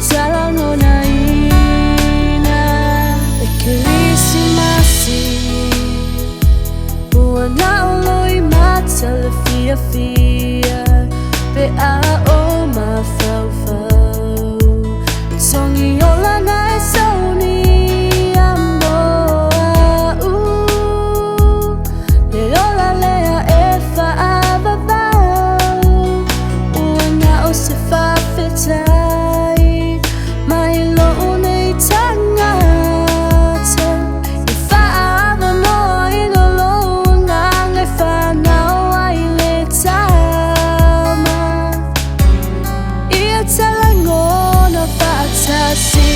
talangona ina Christmasi Wana oloi matala fia fia Pe a o ma fau fau Songi ola na e sauni ambo a u Le ola lea e fa ava vau Wana o se fa fetai Mai lo nei tangata I fa ava no I go lo ngang e fa nau ai le tama Ia talangona fa tasi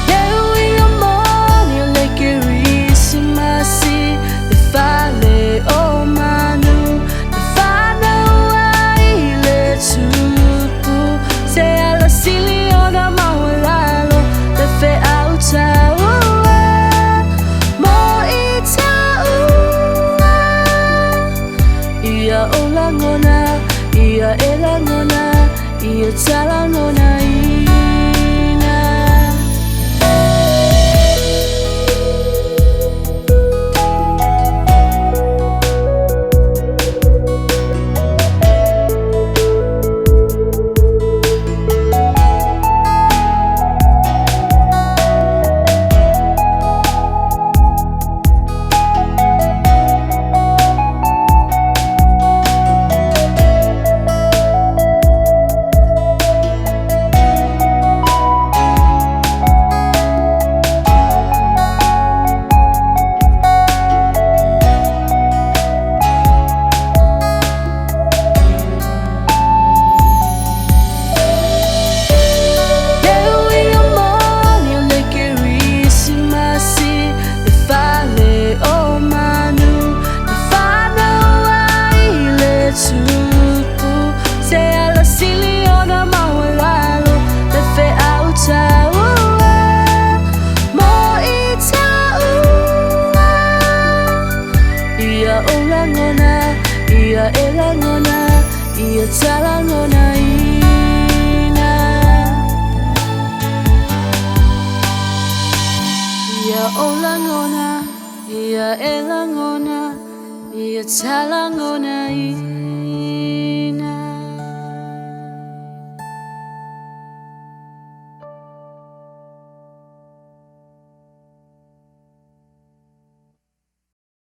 Leu I amoni le kirisi masi Le fa le o manu Le fa nau ai le tupu Se ala sili ona mawalalo Le fe au taua Mo I taua Ia o langona Ia e langona Ia talangona ina Ia e langona, ia talangona ina Ia o langona, ia e langona, ia talangona ina